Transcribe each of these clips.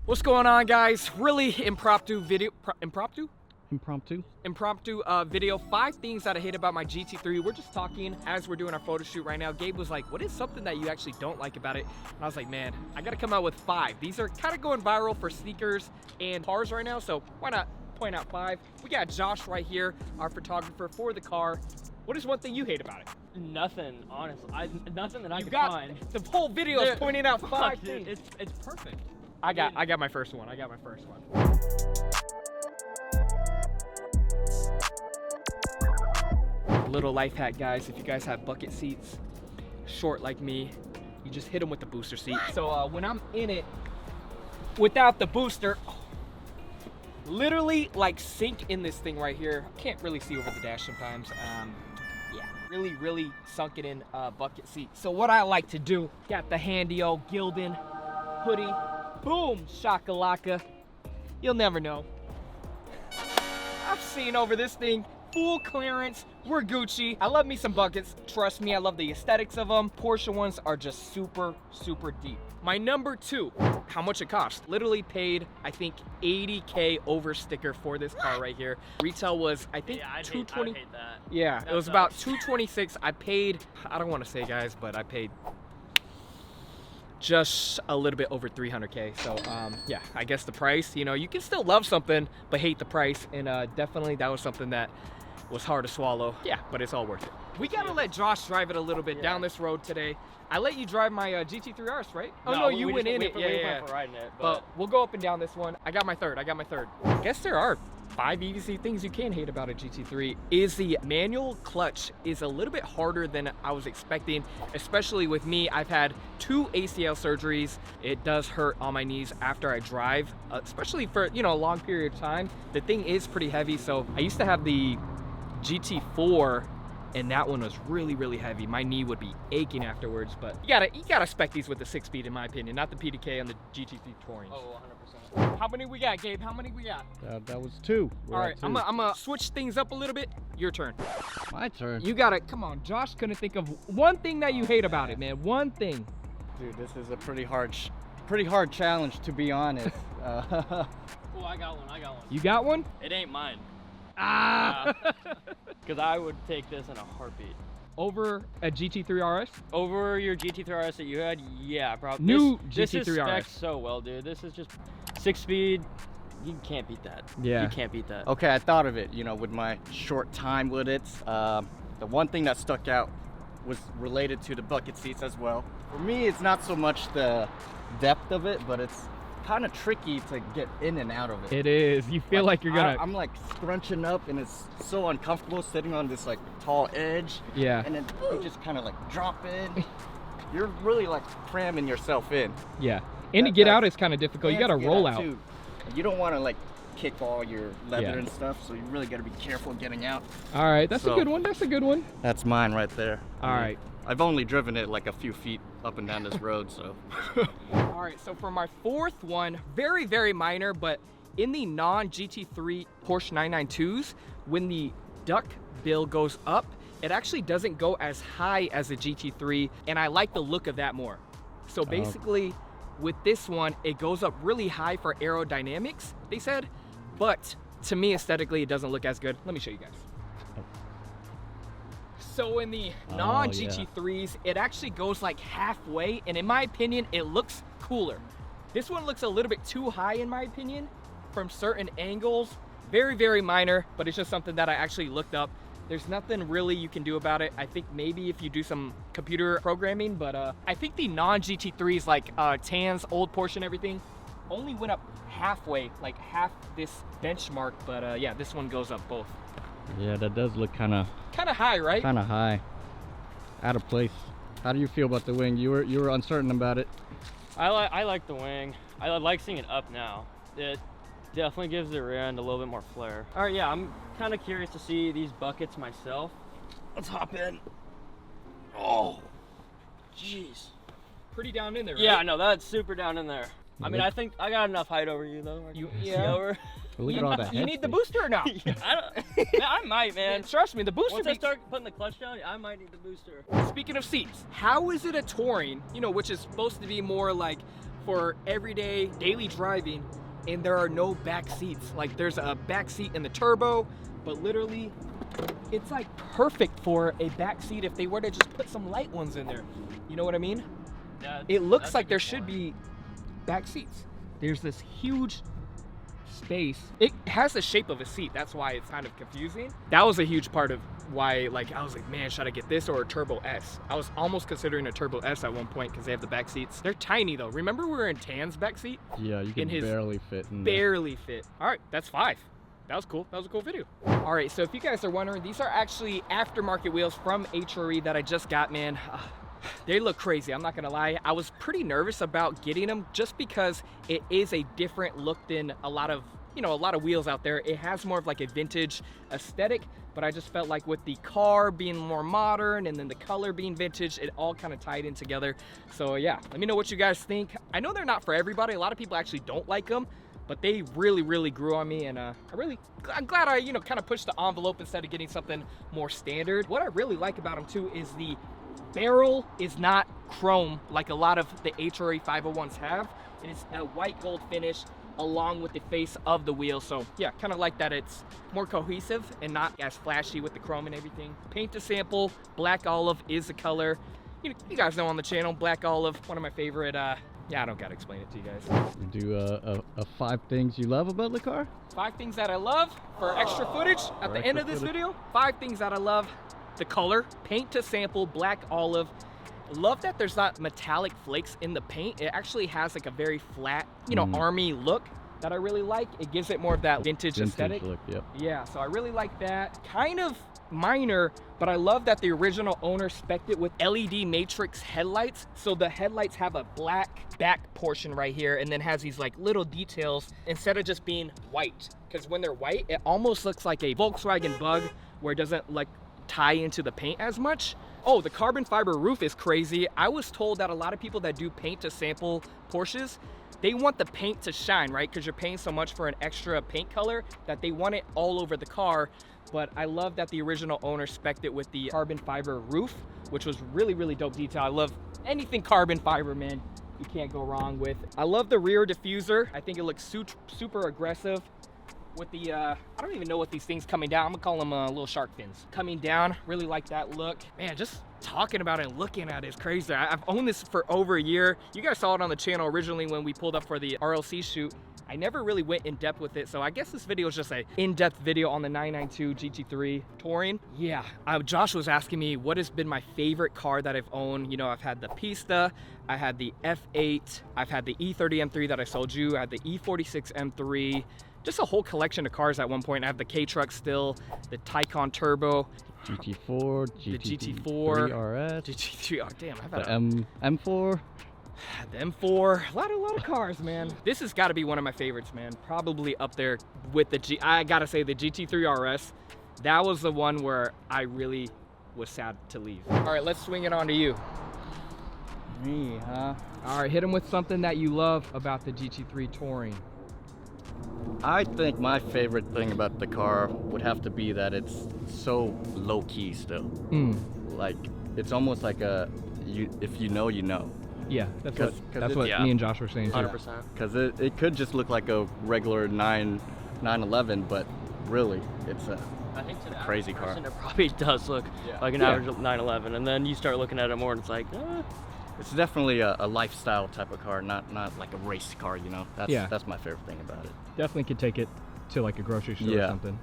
What's going on, guys? Really impromptu video, impromptu video. 5 things that I hate about my GT3. We're just talking as we're doing our photo shoot right now. Gabe was like, what is something that you actually don't like about it? And I was like, man, I gotta come out with 5. These are kind of going viral for sneakers and cars right now, so why not point out 5? We got Josh right here, our photographer for the car. What is one thing you hate about it? Nothing, honestly. Nothing that I can find. The whole video is pointing out 5 dude, things. it's perfect. I got my first one. Little life hack, guys. If you guys have bucket seats, short like me, you just hit them with the booster seat. So when I'm in it without the booster, literally like sink in this thing right here. Can't really see over the dash sometimes. Yeah, really sunk it in bucket seat. So what I like to do, got the handy old Gildan hoodie. Boom, shakalaka. You'll never know. I've seen over this thing, full clearance. We're Gucci. I love me some buckets. Trust me, I love the aesthetics of them. Porsche ones are just super deep. My number 2, how much it cost. Literally paid, I think, 80K over sticker for this car right here. Retail was, I think, yeah, $220. I'd hate that. Yeah, That it was sucks. about $226. I paid, I don't want to say, guys, but I paid just a little bit over 300K. So yeah, I guess the price, you know, you can still love something but hate the price, and definitely that was something that was hard to swallow. Yeah, but it's all worth it. We gotta let Josh drive it a little bit down this road today. I let you drive my GT3 RS, right? Oh no, you went in it. We went for riding it, but we'll go up and down this one. I got my third. I guess there are 5 easy things you can hate about a GT3. Is the manual clutch is a little bit harder than I was expecting, especially with me. I've had 2 ACL surgeries. It does hurt on my knees after I drive, especially for, you know, a long period of time. The thing is pretty heavy. So I used to have the GT4, and that one was really heavy. My knee would be aching afterwards. But you gotta spec these with the 6-speed, in my opinion, not the PDK on the GT3 Touring. Oh, 100%. How many we got, Gabe? How many we got? That was 2. All right, I'm gonna switch things up a little bit. Your turn. My turn. You got it. Come on, Josh couldn't think of one thing that you hate about it, man. One thing. Dude, this is a pretty hard challenge, to be honest. Oh, I got one. You got one? It ain't mine. Ah. Because I would take this in a heartbeat. Over a GT3 RS? Over your GT3 RS that you had? Yeah, probably. New this GT3 is specced RS. so well, dude. This is just 6-speed. You can't beat that. Yeah. You can't beat that. Okay, I thought of it, you know, with my short time with it. The one thing that stuck out was related to the bucket seats as well. For me, it's not so much the depth of it, but it's kind of tricky to get in and out of it. It is. You feel like you're gonna. I'm like scrunching up, and it's so uncomfortable sitting on this like tall edge. Yeah. And then you just kind of like drop in. You're really like cramming yourself in. Yeah. And to get out is kind of difficult. You And gotta to get roll out, out. too. You don't want to like kick all your leather Yeah. and stuff, so you really got to be careful geting out. All right, that's a So- good one. That's a good one. That's mine right there. All right. I've only driven it like a few feet up and down this road, so. All right, so for my 4th one, very minor, but in the non-GT3 Porsche 992s, when the duck bill goes up, it actually doesn't go as high as the GT3, and I like the look of that more. So basically, with this one, it goes up really high for aerodynamics, they said, but to me, aesthetically, it doesn't look as good. Let me show you guys. So in the non-GT3s, it actually goes like halfway, and in my opinion, it looks cooler. This one looks a little bit too high in my opinion from certain angles. Very minor, but it's just something that I actually looked up. There's nothing really you can do about it. I think maybe if you do some computer programming, but I think the non-GT3s like Tan's old Porsche and everything only went up halfway, like half this benchmark, but yeah, this one goes up both. Yeah, that does look kind of high, right? kind of high, out of place. How do you feel about the wing? You were uncertain about it. I like the wing. I like seeing it up now. It definitely gives the rear end a little bit more flair. All right, yeah, I'm kind of curious to see these buckets myself. Let's hop in. Oh, jeez. Pretty down in there, right? Yeah, no, that's super down in there. I mean, I think I got enough height over you though. Yeah. Over. Look at all that. You need the booster or not? Yeah, I might, man. Trust me, the booster. Once I start putting the clutch down, I might need the booster. Speaking of seats, how is it a touring, you know, which is supposed to be more like for everyday, daily driving, and there are no back seats. Like there's a back seat in the turbo, but literally it's like perfect for a back seat if they were to just put some light ones in there. You know what I mean? Yeah, It looks that's a like good there should point. be back seats. There's this huge space. It has the shape of a seat. That's why it's kind of confusing. That was a huge part of why, like, I was like, man, should I get this or a Turbo S? I was almost considering a Turbo S at one point because they have the back seats. They're tiny though. Remember we were in Tan's back seat? Yeah, you can In his barely fit in there. Barely fit. All right, that's 5. That was cool. That was a cool video. All right, so if you guys are wondering, these are actually aftermarket wheels from HRE that I just got, man. They look crazy, I'm not gonna lie. I was pretty nervous about getting them just because it is a different look than a lot of wheels out there. It has more of like a vintage aesthetic, but I just felt like with the car being more modern and then the color being vintage, it all kind of tied in together. So yeah, let me know what you guys think. I know they're not for everybody. A lot of people actually don't like them, but they really grew on me, and I'm glad I kind of pushed the envelope instead of getting something more standard. What I really like about them too is the barrel is not chrome like a lot of the HRE 501s have. It is a white gold finish along with the face of the wheel. So yeah, kind of like that it's more cohesive and not as flashy with the chrome and everything. Paint to sample, black olive is the color. You guys know on the channel, black olive, one of my favorite, yeah, I don't gotta explain it to you guys. We do a 5 things you love about the car. 5 things that I love for extra footage at the end of this video. 5 things that I love. The color, paint to sample, black olive. Love that there's not metallic flakes in the paint. It actually has like a very flat, army look that I really like. It gives it more of that vintage aesthetic. Look, yep. Yeah, so I really like that. Kind of minor, but I love that the original owner spec'd it with LED matrix headlights. So the headlights have a black back portion right here and then has these like little details instead of just being white. Because when they're white, it almost looks like a Volkswagen Bug where it doesn't like tie into the paint as much. Oh, the carbon fiber roof is crazy. I was told that a lot of people that do paint to sample Porsches, they want the paint to shine, right? Because you're paying so much for an extra paint color that they want it all over the car. But I love that the original owner spec'd it with the carbon fiber roof, which was really dope detail. I love anything carbon fiber, man. You can't go wrong with. I love the rear diffuser. I think it looks super aggressive. With the, I don't even know what these things coming down. I'm gonna call them little shark fins. Coming down, really like that look. Man, just talking about it and looking at it is crazy. I've owned this for over a year. You guys saw it on the channel originally when we pulled up for the RLC shoot. I never really went in depth with it, so I guess this video is just a in-depth video on the 992 GT3 Touring. Yeah, Josh was asking me what has been my favorite car that I've owned. I've had the Pista, I had the F8, I've had the E30 M3 that I sold you, I had the E46 M3, just a whole collection of cars at one point. I have the K-Truck still, the Taycan Turbo, GT4, the GT3 GT4, RS, GT3, oh damn, I've the had M4. the M4, a lot of cars, man. This has got to be one of my favorites, man. Probably up there with the I gotta say the GT3 RS. That was the one where I really was sad to leave. All right, let's swing it on to you. Me, huh? All right, hit him with something that you love about the GT3 Touring. I think my favorite thing about the car would have to be that it's so low key still. Like it's almost like if you know, you know. Yeah, that's what yeah. me and Josh were saying too. 100%. Because it could just look like a regular 911, but really it's a I think to the crazy average car. person, it probably does look like an average 911, and then you start looking at it more, and it's like, It's definitely a lifestyle type of car, not like a race car, That's my favorite thing about it. Definitely could take it to like a grocery store or something.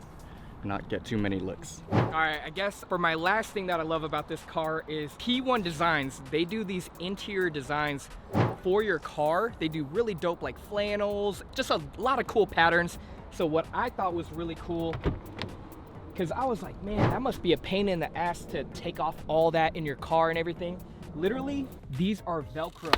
Not get too many licks. All right, I guess for my last thing that I love about this car is P1 Designs. They do these interior designs for your car. They do really dope like flannels, just a lot of cool patterns. So what I thought was really cool, because I was like, man, that must be a pain in the ass to take off all that in your car and everything. Literally, these are Velcro.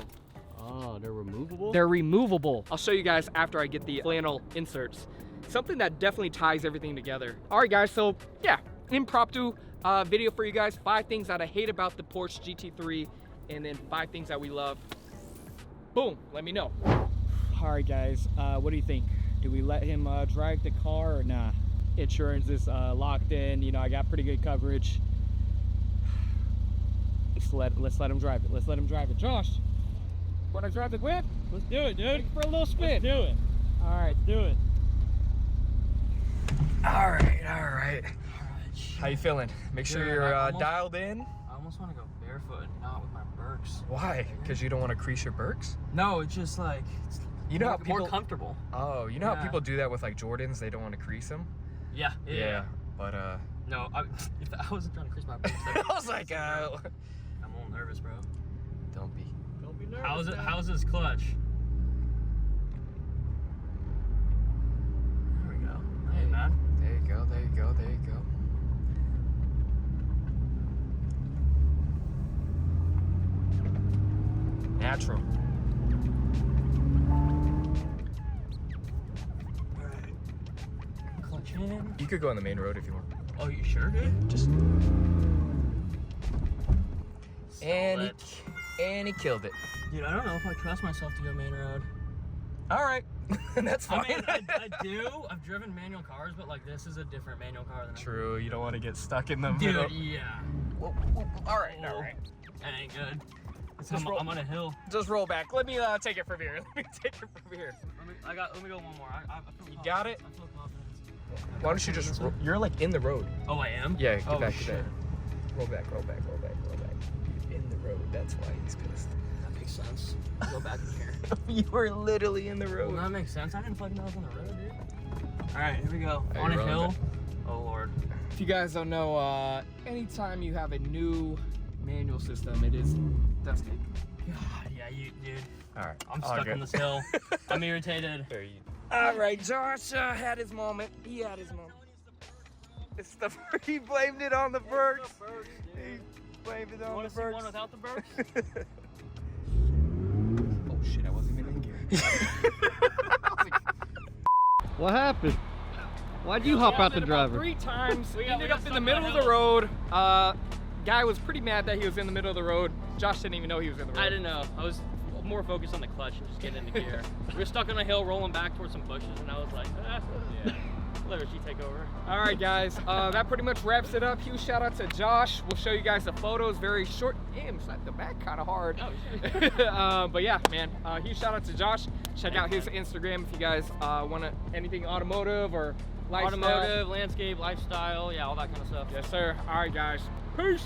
Oh, they're removable? They're removable. I'll show you guys after I get the flannel inserts. Something that definitely ties everything together. All right, guys, so yeah, impromptu video for you guys. 5 things that I hate about the Porsche GT3, and then 5 things that we love. Boom, let me know. All right, guys, what do you think? Do we let him drive the car or nah? Insurance is locked in, I got pretty good coverage. Let's let him drive it. Let's let him drive it. Josh, Want to drive the whip? Let's do it, dude. Take it for a little spin. Let's do it. All right. Do it. All right. All right. Alright. How you feeling? Make sure Good, you're I almost- dialed in. I almost want to go barefoot and not with my Birks. Why? Because you don't want to crease your Birks? No, it's just like it's You know more, how people more comfortable. Oh, you know how Yeah. people do that with like Jordans? They don't want to crease them. Yeah. But No, if I wasn't trying to crease my Birks, I was like, I'm a little nervous, bro. don't be. Don't be nervous. How's it? man. How's this clutch? There we go. Hey, man. There you go. There you go. There you go. Natural. Clutch in. You could go on the main road if you want. Oh, you sure, dude? Just Solid. and he killed it. Dude, I don't know if I trust myself to go main road. All right, that's fine. I mean, I do. I've driven manual cars, but like this is a different manual car than True, you don't want to get stuck in the Dude, middle. yeah. Whoa, whoa, all right, all Oh, right. That ain't good. Just roll- I'm on a hill. Just roll back. Let me take it from here. Let me take it from here. Let me go one more. I feel You got it? I feel confident. Why don't you just? You're like in the road. Oh, I am? Yeah, get Oh, back, shit. get back. Roll back, roll back, roll back, roll back. You're in the road. That's why he's pissed. That makes sense. Go back in here. You were literally in the road. Well, that makes sense. I didn't fucking know I was on the road, dude. All right, here we go. Hey, On a rolling hill. back. Oh, Lord. If you guys don't know, anytime you have a new manual system, it is dusty. God, yeah, dude. All right, I'm all stuck good. on this hill. I'm irritated. There you. All right, Josh had his moment. He had his moment. It's the he blamed it on the Birks. He blamed it You on want the to see one Birks. without the Birks? Oh shit! I wasn't even in gear. What happened? Why'd you hop out the driver? 3 times. We We got ended up in stuck the on middle the of the hill. road. Guy was pretty mad that he was in the middle of the road. Josh didn't even know he was in the road. I didn't know. I was more focused on the clutch and just getting into gear. We were stuck on a hill rolling back towards some bushes, and I was like, yeah. Let Richie take over. All right, guys. That pretty much wraps it up. Huge shout out to Josh. We'll show you guys the photos. Very short. Damn, it's at the back kind of hard. Oh, shit. But yeah, man. Huge shout out to Josh. Check out his Instagram if you guys want anything automotive or lifestyle. Automotive, landscape, lifestyle, yeah, all that kind of stuff. Yes, sir. All right, guys. Peace.